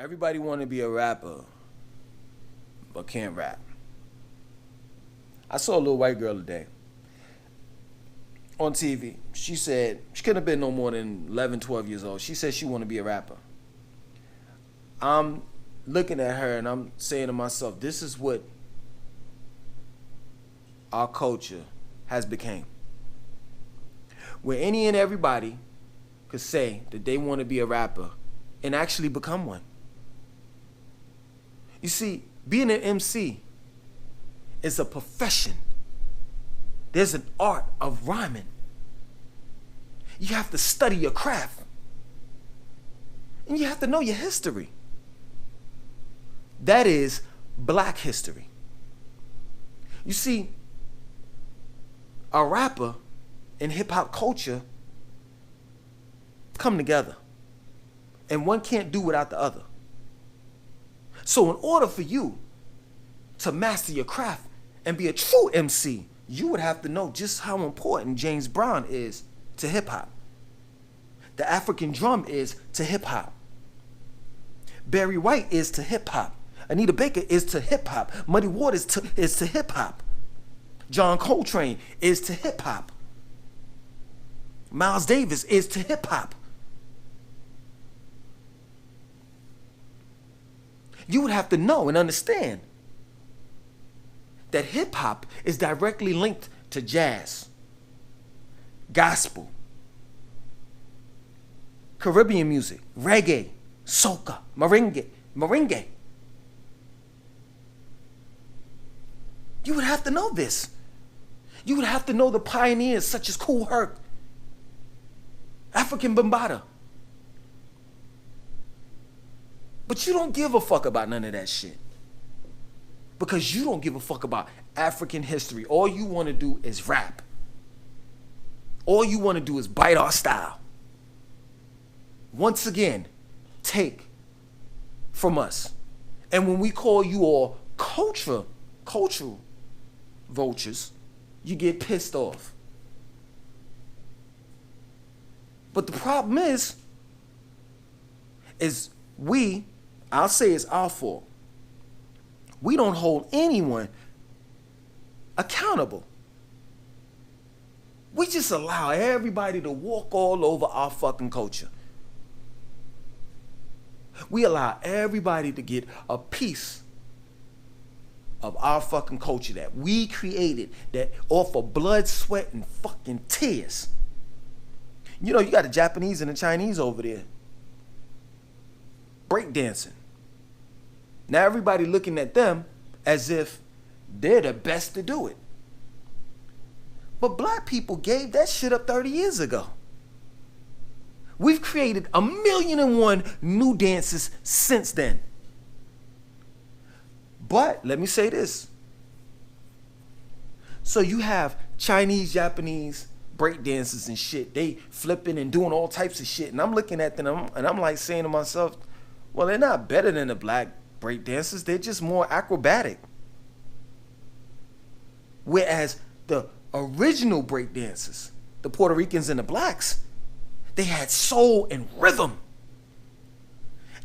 Everybody want to be a rapper, but can't rap. I saw a little white girl today on TV. She said she couldn't have been no more than 11, 12 years old. She said she want to be a rapper. I'm looking at her and I'm saying to myself, this is what our culture has become. Where any and everybody could say that they want to be a rapper and actually become one. You see, being an MC is a profession. There's an art of rhyming. You have to study your craft. And you have to know your history. That is black history. You see, a rapper and hip hop culture come together. And one can't do without the other. So in order for you to master your craft and be a true MC, you would have to know just how important James Brown is to hip hop. The African drum is to hip hop. Barry White is to hip hop. Anita Baker is to hip hop. Muddy Waters is to hip hop. John Coltrane is to hip hop. Miles Davis is to hip hop. You would have to know and understand that hip hop is directly linked to jazz, gospel, Caribbean music, reggae, soca, merengue. You would have to know this. You would have to know the pioneers such as Kool Herc, African Bambaataa. But you don't give a fuck about none of that shit. Because you don't give a fuck about African history. All you want to do is rap. All you want to do is bite our style. Once again, take from us. And when we call you all cultural vultures, you get pissed off. But the problem is I'll say it's our fault. We don't hold anyone accountable. We just allow everybody to walk all over our fucking culture. We allow everybody to get a piece of our fucking culture that we created, that off of blood, sweat, and fucking tears. You know, you got the Japanese and the Chinese over there breakdancing. Now everybody looking at them as if they're the best to do it. But black people gave that shit up 30 years ago. We've created 1,000,001 new dances since then. But let me say this. So you have Chinese, Japanese breakdancers and shit. They flipping and doing all types of shit. And I'm looking at them and I'm like saying to myself, well, they're not better than the black breakdancers. They're just more acrobatic. Whereas the original breakdancers, the Puerto Ricans and the blacks, they had soul and rhythm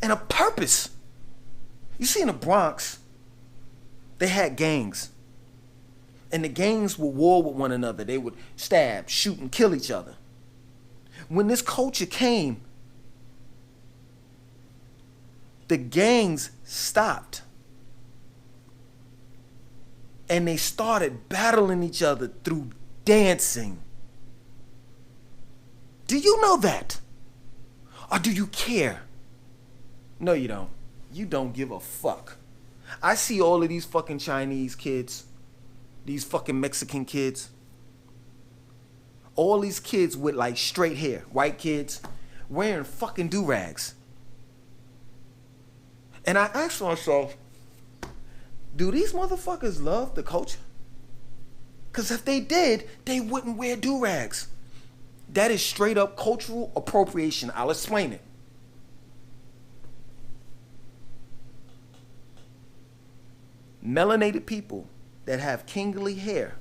and a purpose. You see in the Bronx, they had gangs. And the gangs would war with one another. They would stab, shoot, and kill each other. When this culture came, the gangs stopped. And they started battling each other through dancing. Do you know that? Or do you care? No, you don't. You don't give a fuck. I see all of these fucking Chinese kids, these fucking Mexican kids, all these kids with like straight hair, white kids, wearing fucking do-rags. And I asked myself, do these motherfuckers love the culture? Because if they did, they wouldn't wear do-rags. That is straight up cultural appropriation. I'll explain it. Melanated people that have kingly hair,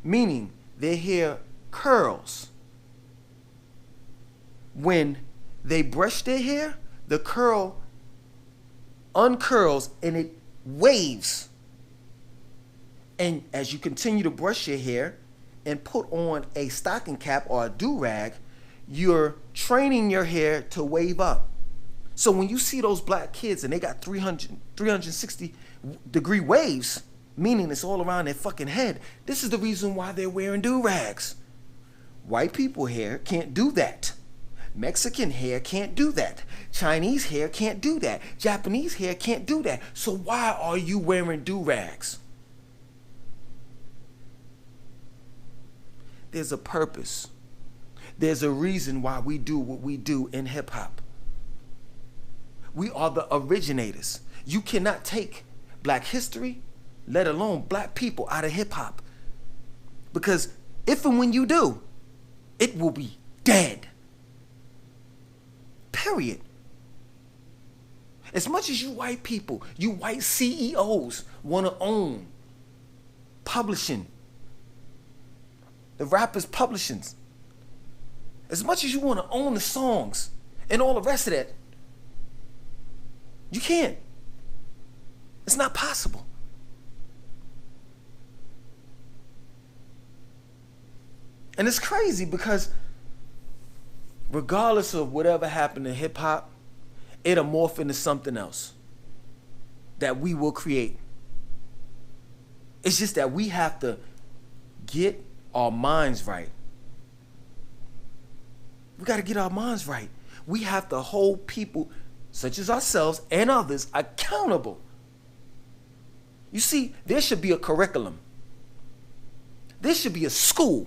meaning their hair curls. When they brush their hair, the curl uncurls and it waves. And as you continue to brush your hair and put on a stocking cap or a do-rag, you're training your hair to wave up. So when you see those black kids and they got 360 degree waves, meaning it's all around their fucking head, this is the reason why they're wearing do-rags. White people hair can't do that. Mexican hair can't do that. Chinese hair can't do that. Japanese hair can't do that. So why are you wearing do-rags? There's a purpose. There's a reason why we do what we do in hip hop. We are the originators. You cannot take black history, let alone black people, out of hip hop. Because if and when you do, it will be dead. Period. As much as you white people, you white CEOs want to own publishing, the rappers' publishings, as much as you want to own the songs and all the rest of that, you can't. It's not possible. And it's crazy because regardless of whatever happened to hip hop, it'll morph into something else that we will create. It's just that we have to get our minds right. We got to get our minds right. We have to hold people such as ourselves and others accountable. You see, there should be a curriculum. There should be a school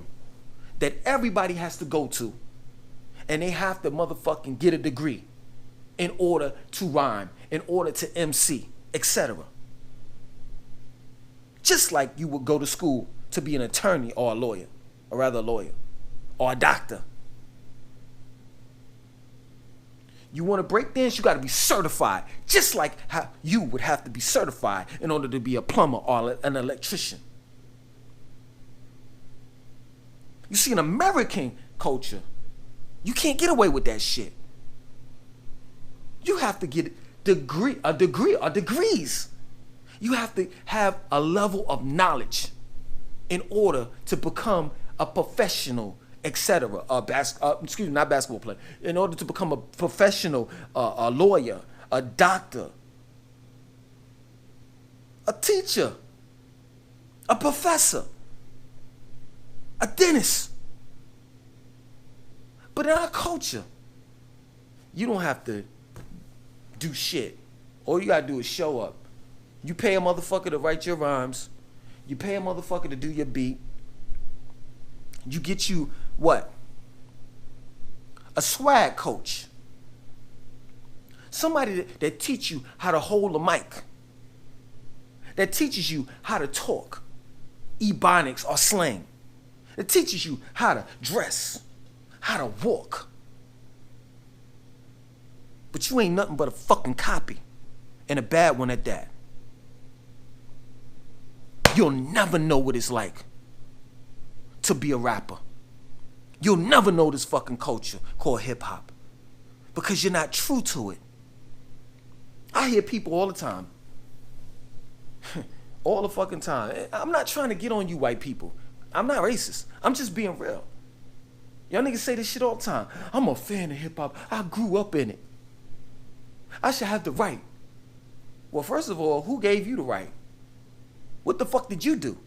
that everybody has to go to, and they have to motherfucking get a degree in order to rhyme, in order to MC, etc. Just like you would go to school to be an attorney or a lawyer, or rather a lawyer, or a doctor. You want to break dance, you got to be certified, just like how you would have to be certified in order to be a plumber or an electrician. You see, in American culture, you can't get away with that shit. You have to get a degree or degrees. You have to have a level of knowledge in order to become a professional, etc. Not basketball player. In order to become a professional, a lawyer, a doctor, a teacher, a professor, a dentist. But in our culture, you don't have to do shit. All you gotta do is show up. You pay a motherfucker to write your rhymes. You pay a motherfucker to do your beat. You get you what? A swag coach. Somebody that teach you how to hold a mic. That teaches you how to talk. Ebonics or slang. That teaches you how to dress. How to walk. But you ain't nothing but a fucking copy. And a bad one at that. You'll never know what it's like to be a rapper. You'll never know this fucking culture called hip hop because you're not true to it. I hear people all the time. All the fucking time. I'm not trying to get on you white people. I'm not racist. I'm just being real. Y'all niggas say this shit all the time. I'm a fan of hip hop. I grew up in it. I should have the right. Well, first of all, who gave you the right? What the fuck did you do?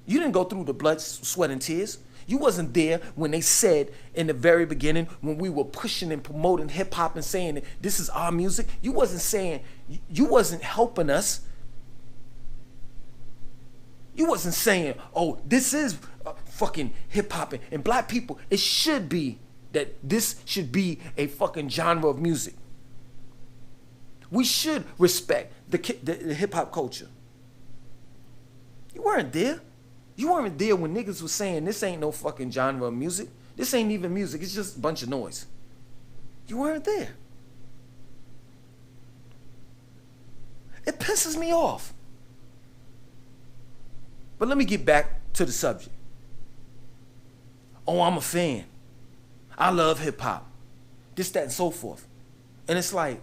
You didn't go through the blood, sweat, and tears. You wasn't there when they said in the very beginning when we were pushing and promoting hip hop and saying that this is our music. You wasn't saying, you wasn't helping us. You wasn't saying, oh, this is fucking hip hop and black people. It should be that this should be a fucking genre of music. We should respect the hip hop culture. You weren't there. You weren't there when niggas was saying this ain't no fucking genre of music. This ain't even music. It's just a bunch of noise. You weren't there. It pisses me off. But let me get back to the subject. Oh, I'm a fan. I love hip hop. This, that, and so forth. And it's like,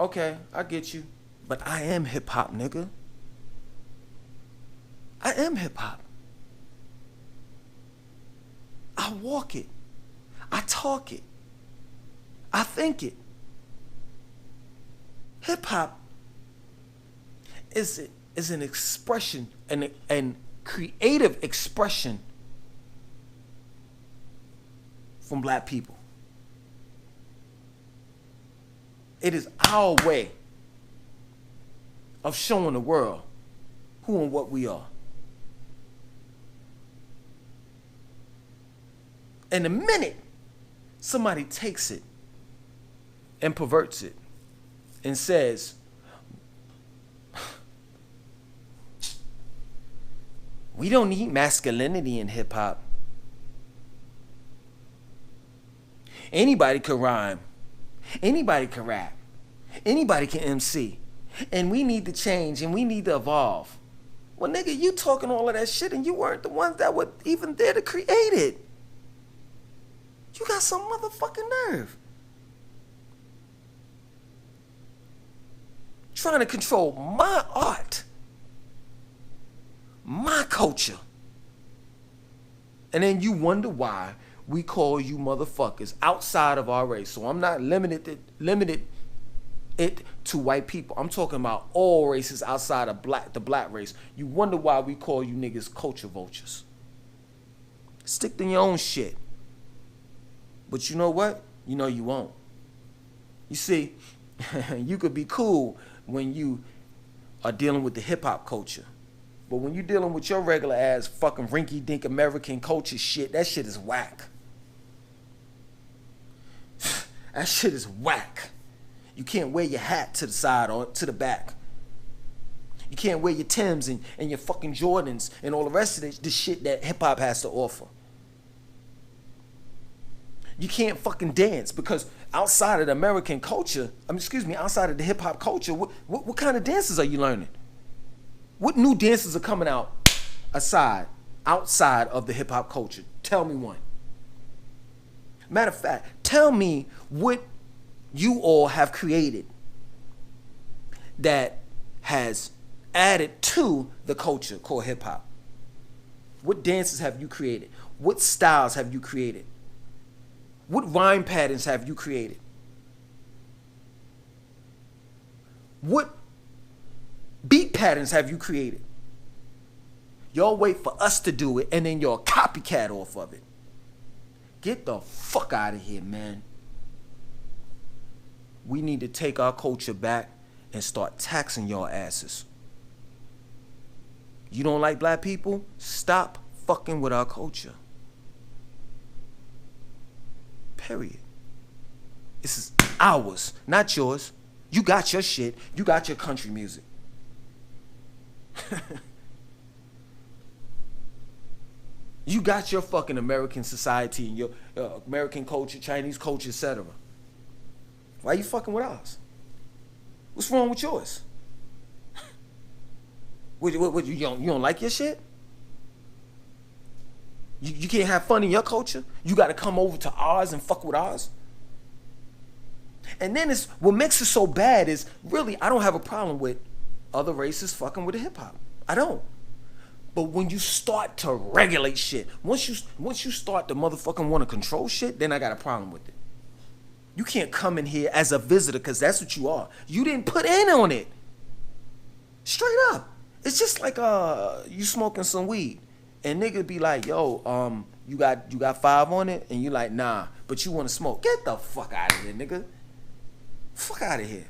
Okay, I get you. But I am hip hop, nigga. I am hip hop. I walk it. I talk it. I think it. Hip hop is an expression, an creative expression from black people. It is our way of showing the world who and what we are. And the minute somebody takes it and perverts it and says, we don't need masculinity in hip hop. Anybody can rhyme. Anybody can rap. Anybody can MC. And we need to change and we need to evolve. Well, nigga, you talking all of that shit and you weren't the ones that were even there to create it. You got some motherfucking nerve. Trying to control my art, my culture. And then you wonder why we call you motherfuckers outside of our race. So I'm not limited it to white people. I'm talking about all races outside of the black race. You wonder why we call you niggas culture vultures. Stick to your own shit. But you know what? You know you won't. You see, you could be cool when you are dealing with the hip-hop culture. But when you're dealing with your regular ass fucking rinky-dink American culture shit, that shit is whack. That shit is whack. You can't wear your hat to the side or to the back. You can't wear your Timbs and your fucking Jordans and all the rest of the shit that hip-hop has to offer. You can't fucking dance because outside of the American culture, outside of the hip hop culture, what kind of dances are you learning? What new dances are coming out outside of the hip hop culture? Tell me one. Matter of fact, tell me what you all have created that has added to the culture called hip hop. What dances have you created? What styles have you created? What rhyme patterns have you created? What beat patterns have you created? Y'all wait for us to do it and then y'all copycat off of it. Get the fuck out of here, man. We need to take our culture back and start taxing y'all asses. You don't like black people? Stop fucking with our culture. Period. This is ours, not yours. You got your shit. You got your country music. You got your fucking American society and your American culture, Chinese culture, etc. Why you fucking with ours? What's wrong with yours? What, you don't like your shit? You can't have fun in your culture? You got to come over to ours and fuck with ours? And then what makes it so bad is, really, I don't have a problem with other races fucking with the hip hop. I don't. But when you start to regulate shit, once you start to motherfucking want to control shit, then I got a problem with it. You can't come in here as a visitor because that's what you are. You didn't put in on it. Straight up. It's just like you smoking some weed. And nigga be like, yo, you got 5 on it? And you like, nah, but you want to smoke. Get the fuck out of here, nigga. Fuck out of here.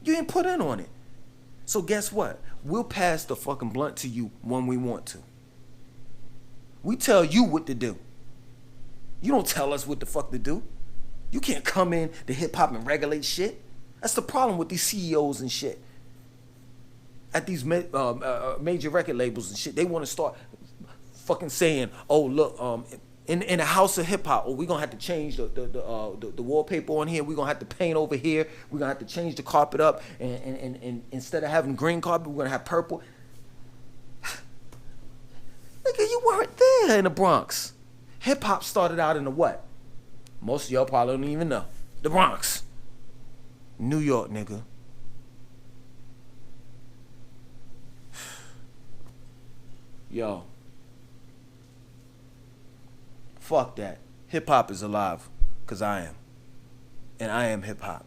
You ain't put in on it. So guess what? We'll pass the fucking blunt to you when we want to. We tell you what to do. You don't tell us what the fuck to do. You can't come in to hip hop and regulate shit. That's the problem with these CEOs and shit. At these major record labels and shit, they want to start fucking saying, "Oh look, in a house of hip hop, we're gonna have to change the wallpaper on here. We're gonna have to paint over here. We're gonna have to change the carpet up, and instead of having green carpet, we're gonna have purple." Nigga, you weren't there in the Bronx. Hip hop started out in the what? Most of y'all probably don't even know. The Bronx. New York, nigga. Yo. Fuck that. Hip hop is alive, cause I am. And I am hip hop.